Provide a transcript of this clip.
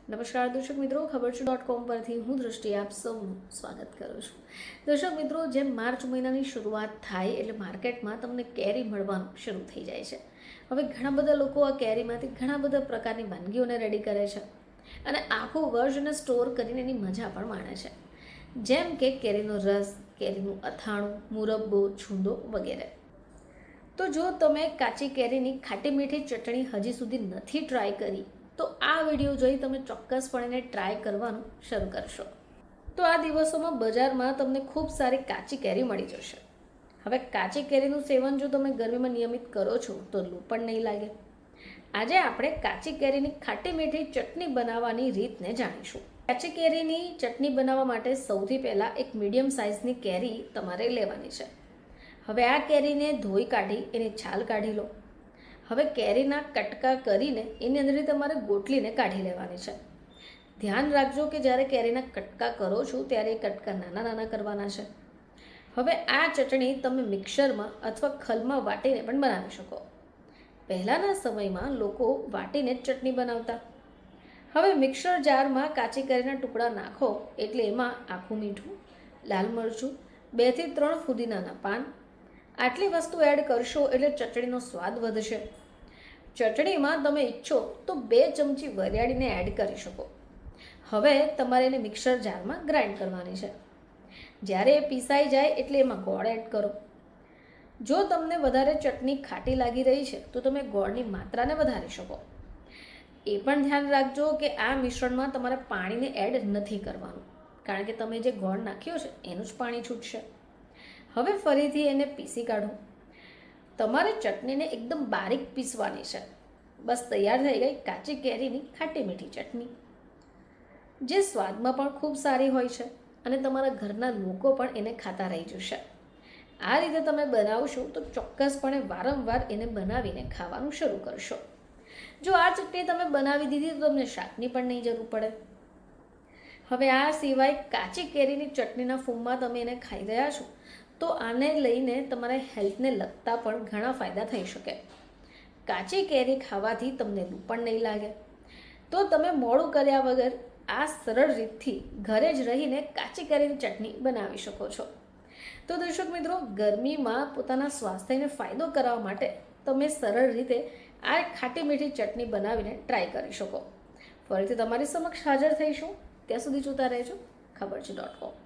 નમસ્કાર દર્શક મિત્રો, ખબર છે .com પરથી હું દૃષ્ટિ આપ સૌનું સ્વાગત કરું છું. દર્શક મિત્રો, જેમ માર્ચ મહિનાની શરૂઆત થાય એટલે માર્કેટમાં તમને કેરી મળવાનું શરૂ થઈ જાય છે. હવે ઘણા બધા લોકો આ કેરીમાંથી ઘણા બધા પ્રકારની વાનગીઓને રેડી કરે છે અને આખું વર્ષ એને સ્ટોર કરીને એની મજા પણ માણે છે. જેમ કે કેરીનો રસ, કેરીનું અથાણું, મુરબ્બો, છૂંદો વગેરે. તો જો તમે કાચી કેરીની ખાટી મીઠી ચટણી હજી સુધી નથી ટ્રાય કરી તો આ વિડીયો જોઈ તમે ચોક્કસપણે એને ટ્રાય કરવાનું શરૂ કરશો. તો આ દિવસોમાં બજારમાં તમને ખૂબ સારી કાચી કેરી મળી જશે. હવે કાચી કેરીનું સેવન જો તમે ગરમીમાં નિયમિત કરો છો તો લૂ પણ નહીં લાગે. આજે આપણે કાચી કેરીની ખાટી મીઠી ચટણી બનાવવાની રીતને જાણીશું. કાચી કેરીની ચટણી બનાવવા માટે સૌથી પહેલાં એક મીડિયમ સાઇઝની કેરી તમારે લેવાની છે. હવે આ કેરીને ધોઈ કાઢી એની છાલ કાઢી લો. હવે કેરીના કટકા કરીને એની અંદરથી તમારે ગોટલીને કાઢી લેવાની છે. ધ્યાન રાખજો કે જ્યારે કેરીના કટકા કરો છો ત્યારે એ કટકા નાના નાના કરવાના છે. હવે આ ચટણી તમે મિક્સરમાં અથવા ખલમાં વાટીને પણ બનાવી શકો. પહેલાંના સમયમાં લોકો વાટીને જ ચટણી બનાવતા. હવે મિક્સર જારમાં કાચી કેરીના ટુકડા નાખો એટલે એમાં આખું મીઠું, લાલ મરચું, 2 થી 3 ફુદીનાના પાન, આટલી વસ્તુ એડ કરશો એટલે ચટણીનો સ્વાદ વધશે. ચટણીમાં તમે ઈચ્છો તો 2 ચમચી વરિયાળીને એડ કરી શકો. હવે તમારે એને મિક્સર જારમાં ગ્રાઇન્ડ કરવાની છે. જ્યારે એ પીસાઈ જાય એટલે એમાં ગોળ એડ કરો. જો તમને વધારે ચટણી ખાટી લાગી રહી છે તો તમે ગોળની માત્રાને વધારી શકો. એ પણ ધ્યાન રાખજો કે આ મિશ્રણમાં તમારે પાણીને એડ નથી કરવાનું, કારણ કે તમે જે ગોળ નાખ્યો છે એનું જ પાણી છૂટશે. હવે ફરીથી એને પીસી કાઢો. તમારે ચટણીને એકદમ બારીક પીસવાની છે. બસ તૈયાર થઈ ગઈ કાચી કેરીની ખાટી મીઠી ચટણી, જે સ્વાદમાં પણ ખૂબ સારી હોય છે અને તમારા ઘરના લોકો પણ એને ખાતા રહી જશે. આ રીતે તમે બનાવશો તો ચોક્કસપણે વારંવાર એને બનાવીને ખાવાનું શરૂ કરશો. જો આ ચટણી તમે બનાવી દીધી તો તમને શાકની પણ નહીં જરૂર પડે. હવે આ સિવાય કાચી કેરીની ચટણીના ફૂમમાં તમે એને ખાઈ રહ્યા છો તો આને લઈને તમારા હેલ્થને લગતા પણ ઘણા ફાયદા થઈ શકે. કાચી કેરી ખાવાથી તમને લૂ પણ નહીં લાગે. તો તમે મોડું કર્યા વગર આ સરળ રીતથી ઘરે જ રહીને કાચી કેરીની ચટણી બનાવી શકો છો. તો દર્શક મિત્રો, ગરમીમાં પોતાના સ્વાસ્થ્યને ફાયદો કરાવવા માટે તમે સરળ રીતે આ ખાટી મીઠી ચટણી બનાવીને ટ્રાય કરી શકો. ફરીથી તમારી સમક્ષ હાજર થઈશું. ત્યાં સુધી જોતા રહેજો ખબર છે .com.